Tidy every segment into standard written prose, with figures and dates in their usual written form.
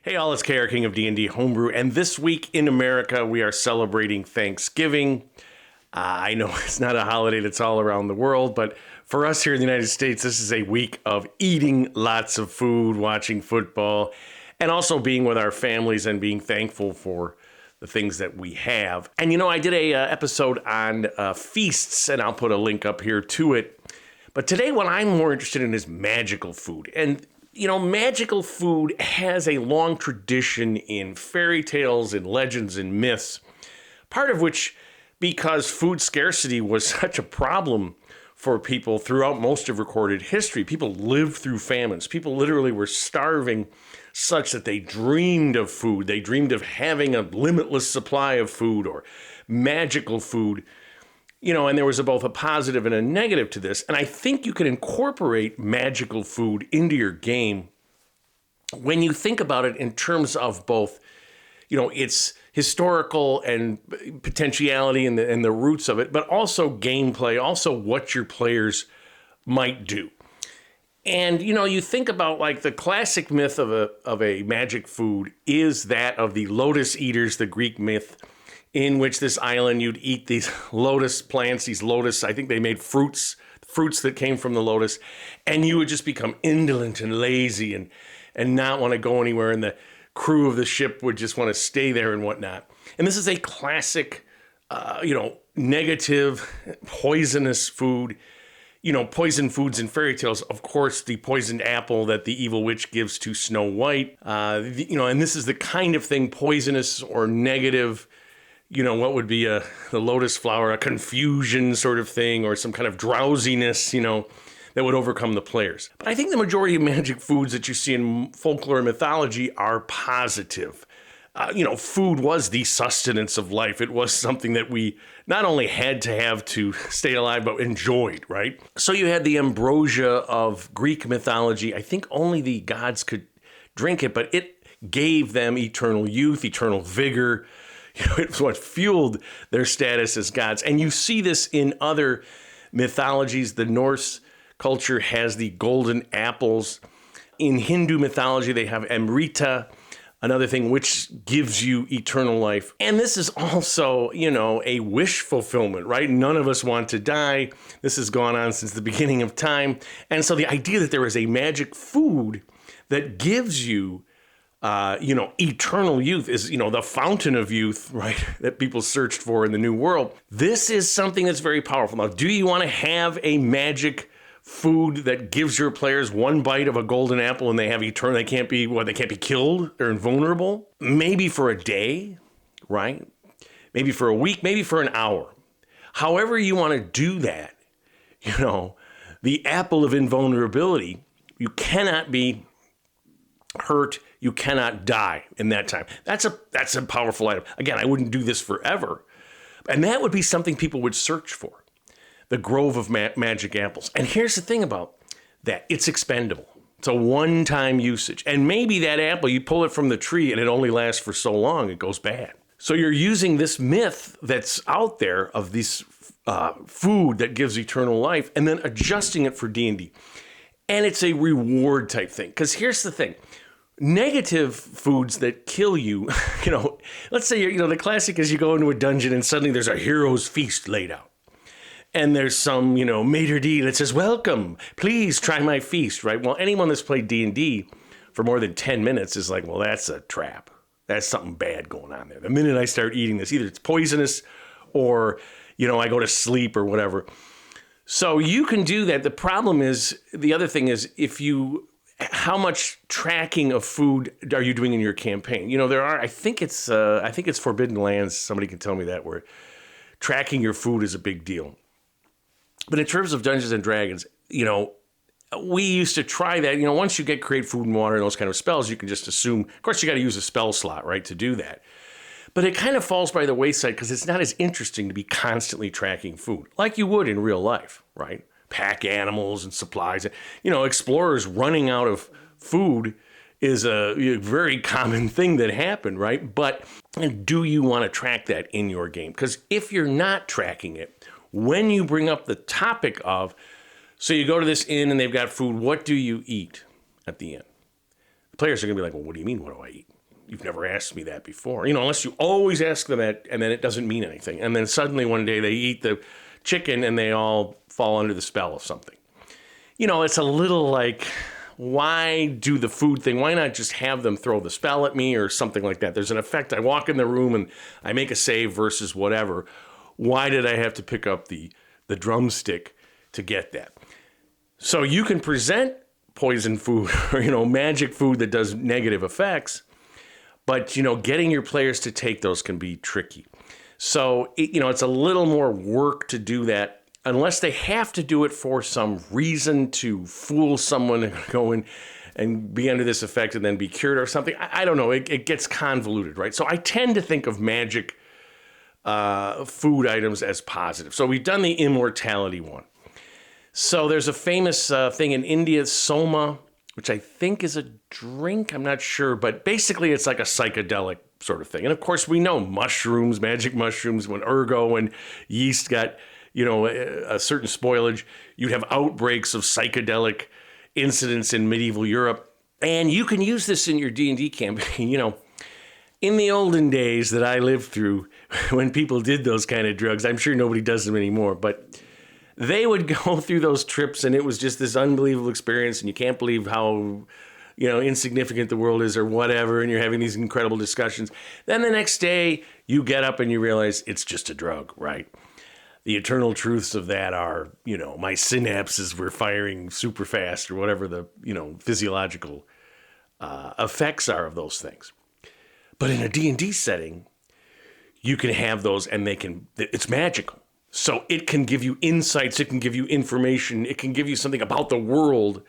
Hey all, it's KR King of D&D Homebrew, and this week in America we are celebrating Thanksgiving. I know it's not a holiday that's all around the world, but for us here in the United States, this is a week of eating lots of food, watching football, and also being with our families and being thankful for the things that we have. And you know, I did a episode on feasts, and I'll put a link up here to it. But today what I'm more interested in is magical food. And you know, magical food has a long tradition in fairy tales and legends and myths, part of which because food scarcity was such a problem for people throughout most of recorded history. People lived through famines. People literally were starving such that they dreamed of food. They dreamed of having a limitless supply of food or magical food. You know, and there was both a positive and a negative to this. And I think you can incorporate magical food into your game when you think about it in terms of both, you know, its historical and potentiality and the roots of it, but also gameplay, also what your players might do. And, you know, you think about like the classic myth of a magic food is that of the lotus eaters, the Greek myth, in which this island, you'd eat these lotus plants, these lotus, I think they made fruits that came from the lotus, and you would just become indolent and lazy and not want to go anywhere, and the crew of the ship would just want to stay there and whatnot. And this is a classic, negative, poisonous food. You know, poison foods in fairy tales, of course, the poisoned apple that the evil witch gives to Snow White, and this is the kind of thing, poisonous or negative. You know, what would be the lotus flower, a confusion sort of thing, or some kind of drowsiness, you know, that would overcome the players. But I think the majority of magic foods that you see in folklore and mythology are positive. Food was the sustenance of life. It was something that we not only had to have to stay alive, but enjoyed, right? So you had the ambrosia of Greek mythology. I think only the gods could drink it, but it gave them eternal youth, eternal vigor. You know, it's what fueled their status as gods. And you see this in other mythologies. The Norse culture has the golden apples. In Hindu mythology, they have Amrita, another thing which gives you eternal life. And this is also, you know, a wish fulfillment, right? None of us want to die. This has gone on since the beginning of time. And so the idea that there is a magic food that gives you eternal youth is, the fountain of youth, right, that people searched for in the New World. This is something that's very powerful. Now, do you want to have a magic food that gives your players one bite of a golden apple and they have eternal, they can't be killed, they're invulnerable? Maybe for a day, right? Maybe for a week, maybe for an hour. However you want to do that, the apple of invulnerability, you cannot be hurt, you cannot die in that time. That's a powerful item. Again, I wouldn't do this forever. And that would be something people would search for. The grove of magic apples. And here's the thing about that. It's expendable. It's a one-time usage. And maybe that apple, you pull it from the tree and it only lasts for so long, it goes bad. So you're using this myth that's out there of this food that gives eternal life and then adjusting it for D&D. And it's a reward type thing. Because here's the thing. Negative foods that kill you, let's say, the classic is you go into a dungeon and suddenly there's a hero's feast laid out. And there's some, maitre d' that says, welcome, please try my feast, right? Well, anyone that's played D&D for more than 10 minutes is like, well, that's a trap. That's something bad going on there. The minute I start eating this, either it's poisonous or, I go to sleep or whatever. So you can do that. The problem is, the other thing is, how much tracking of food are you doing in your campaign? There are, I think it's Forbidden Lands. Somebody can tell me that, where tracking your food is a big deal. But in terms of Dungeons and Dragons, we used to try that. Once you get create food and water and those kind of spells, you can just assume, of course, you got to use a spell slot, right, to do that. But it kind of falls by the wayside because it's not as interesting to be constantly tracking food like you would in real life, right? Pack animals and supplies. Explorers running out of food is a very common thing that happened, right? But do you want to track that in your game? Because if you're not tracking it, when you bring up the topic of, so you go to this inn and they've got food, what do you eat at the inn? The players are going to be like, well, what do you mean, what do I eat? you've never asked me that before. Unless you always ask them that, and then it doesn't mean anything. And then suddenly one day they eat the chicken and they all fall under the spell of something. It's a little like, why do the food thing? Why not just have them throw the spell at me or something like that? There's an effect. I walk in the room and I make a save versus whatever. Why did I have to pick up the drumstick to get that? So you can present poison food or, magic food that does negative effects, but, getting your players to take those can be tricky. So, it's a little more work to do that unless they have to do it for some reason to fool someone and go in and be under this effect and then be cured or something. I don't know. It gets convoluted, right? So I tend to think of magic food items as positive. So we've done the immortality one. So there's a famous thing in India, soma, which I think is a drink. I'm not sure, but basically it's like a psychedelic sort of thing. And of course we know mushrooms, magic mushrooms, when ergo and yeast got, a certain spoilage, you'd have outbreaks of psychedelic incidents in medieval Europe. And you can use this in your D&D campaign, In the olden days that I lived through, when people did those kind of drugs, I'm sure nobody does them anymore, but they would go through those trips and it was just this unbelievable experience and you can't believe how, insignificant the world is or whatever, and you're having these incredible discussions. Then the next day you get up and you realize it's just a drug, right? The eternal truths of that are, my synapses were firing super fast or whatever the, physiological effects are of those things. But in a D&D setting, you can have those and it's magical. So it can give you insights, it can give you information, it can give you something about the world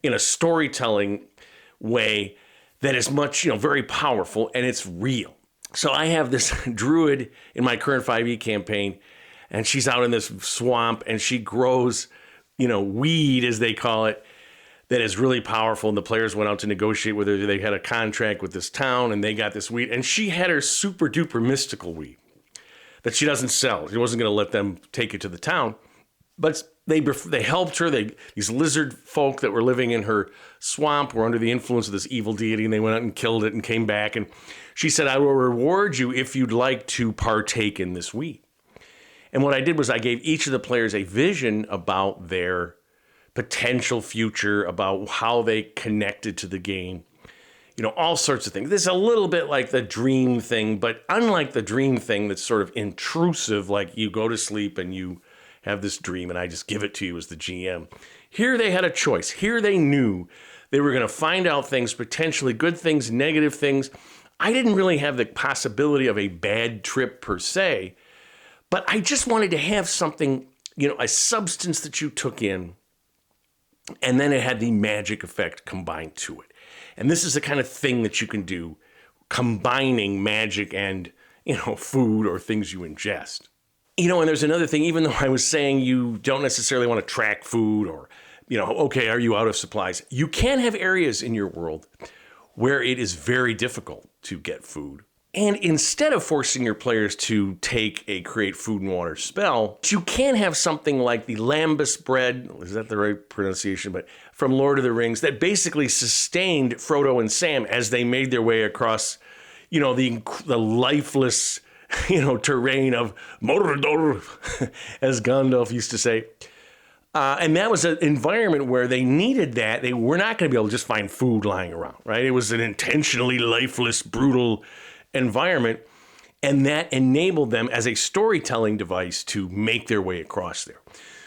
in a storytelling way that is much, very powerful, and it's real. So I have this druid in my current 5e campaign, and she's out in this swamp and she grows, weed, as they call it, that is really powerful. And the players went out to negotiate with her. They had a contract with this town and they got this weed. And she had her super duper mystical weed that she doesn't sell. She wasn't going to let them take it to the town. But they helped her. These lizard folk that were living in her swamp were under the influence of this evil deity, and they went out and killed it and came back. And she said, I will reward you if you'd like to partake in this weed. And what I did was I gave each of the players a vision about their potential future, about how they connected to the game, all sorts of things. This is a little bit like the dream thing, but unlike the dream thing that's sort of intrusive, like you go to sleep and you have this dream and I just give it to you as the GM. Here they had a choice. Here they knew they were going to find out things, potentially good things, negative things. I didn't really have the possibility of a bad trip per se, but I just wanted to have something, a substance that you took in, and then it had the magic effect combined to it. And this is the kind of thing that you can do, combining magic and, food or things you ingest. And there's another thing, even though I was saying you don't necessarily want to track food or, okay, are you out of supplies? You can have areas in your world where it is very difficult to get food. And instead of forcing your players to take a create food and water spell, you can have something like the lambus bread, is that the right pronunciation, but from Lord of the Rings, that basically sustained Frodo and Sam as they made their way across, the lifeless, terrain of Mordor, as Gandalf used to say. And that was an environment where they needed that. They were not going to be able to just find food lying around, right? It was an intentionally lifeless, brutal environment, and that enabled them as a storytelling device to make their way across there.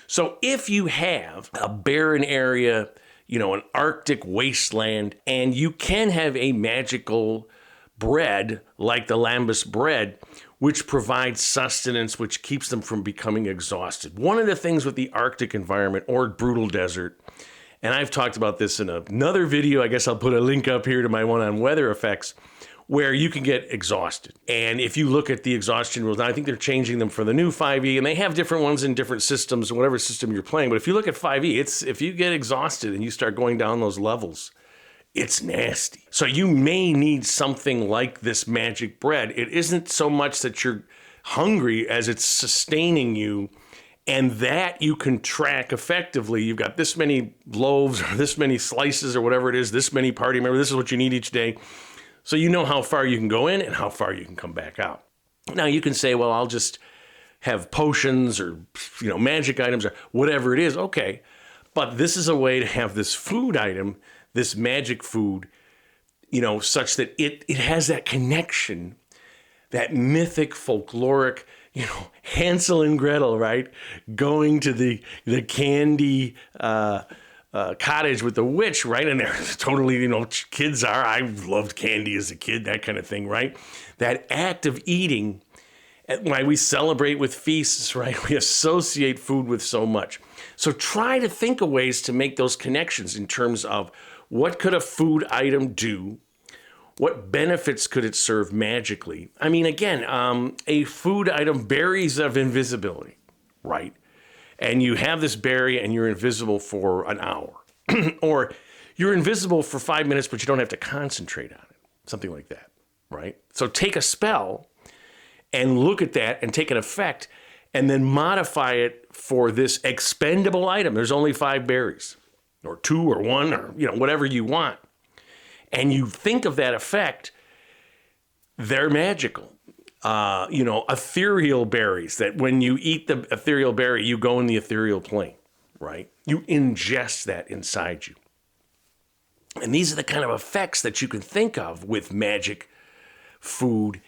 So if you have a barren area, an Arctic wasteland, and you can have a magical bread like the lambus bread, which provides sustenance, which keeps them from becoming exhausted. One of the things with the Arctic environment or brutal desert, and I've talked about this in another video, I guess I'll put a link up here to my one on weather effects, where you can get exhausted. And if you look at the exhaustion rules, I think they're changing them for the new 5e, and they have different ones in different systems, whatever system you're playing. But if you look at 5e, it's if you get exhausted and you start going down those levels, it's nasty. So you may need something like this magic bread. It isn't so much that you're hungry as it's sustaining you, and that you can track effectively. You've got this many loaves or this many slices or whatever it is, this many party members, this is what you need each day. So you know how far you can go in and how far you can come back out. Now you can say, well, I'll just have potions or, magic items or whatever it is. Okay. But this is a way to have this food item, this magic food, such that it has that connection, that mythic, folkloric, Hansel and Gretel, right? Going to the candy cottage with the witch, right? And they're totally, kids are. I loved candy as a kid, that kind of thing, right? That act of eating, why we celebrate with feasts, right? We associate food with so much. So try to think of ways to make those connections in terms of what could a food item do? What benefits could it serve magically? I mean, again, a food item, berries of invisibility, right? And you have this berry and you're invisible for an hour. Or you're invisible for 5 minutes, but you don't have to concentrate on it. Something like that, right? So take a spell and look at that and take an effect and then modify it for this expendable item. There's only 5 berries or 2 or 1 or, whatever you want. And you think of that effect, they're magical. Ethereal berries, that when you eat the ethereal berry, you go in the ethereal plane, right? You ingest that inside you. And these are the kind of effects that you can think of with magic food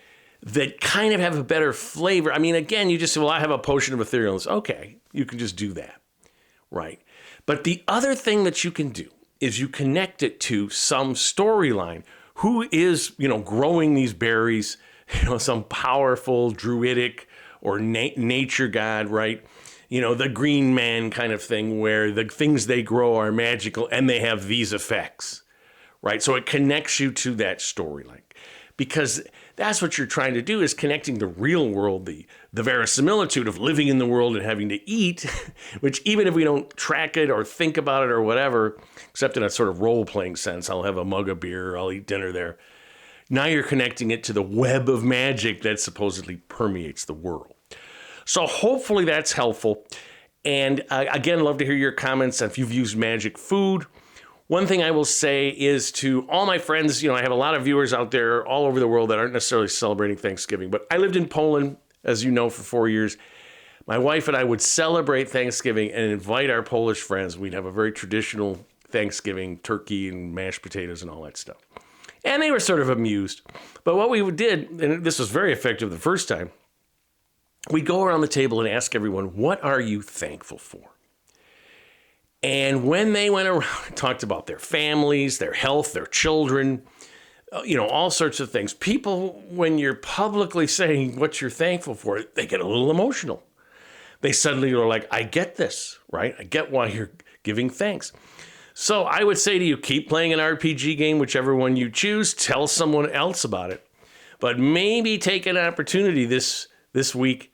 that kind of have a better flavor. I mean, again, you just say, well, I have a potion of etherealness. Okay, you can just do that, right? But the other thing that you can do is you connect it to some storyline. Who is, growing these berries? Some powerful druidic or nature god, right? The green man kind of thing where the things they grow are magical and they have these effects, right? So it connects you to that storyline because that's what you're trying to do, is connecting the real world, the verisimilitude of living in the world and having to eat, which even if we don't track it or think about it or whatever, except in a sort of role-playing sense, I'll have a mug of beer, I'll eat dinner there. Now you're connecting it to the web of magic that supposedly permeates the world. So hopefully that's helpful. And again, love to hear your comments if you've used magic food. One thing I will say is to all my friends, I have a lot of viewers out there all over the world that aren't necessarily celebrating Thanksgiving, but I lived in Poland, as you know, for 4 years. My wife and I would celebrate Thanksgiving and invite our Polish friends. We'd have a very traditional Thanksgiving, turkey and mashed potatoes and all that stuff. And they were sort of amused. But what we did, and this was very effective the first time, we'd go around the table and ask everyone, what are you thankful for? And when they went around and talked about their families, their health, their children, all sorts of things, people, when you're publicly saying what you're thankful for, they get a little emotional. They suddenly are like, I get this, right? I get why you're giving thanks. So I would say to you, keep playing an RPG game, whichever one you choose. Tell someone else about it. But maybe take an opportunity this week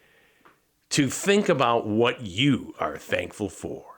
to think about what you are thankful for.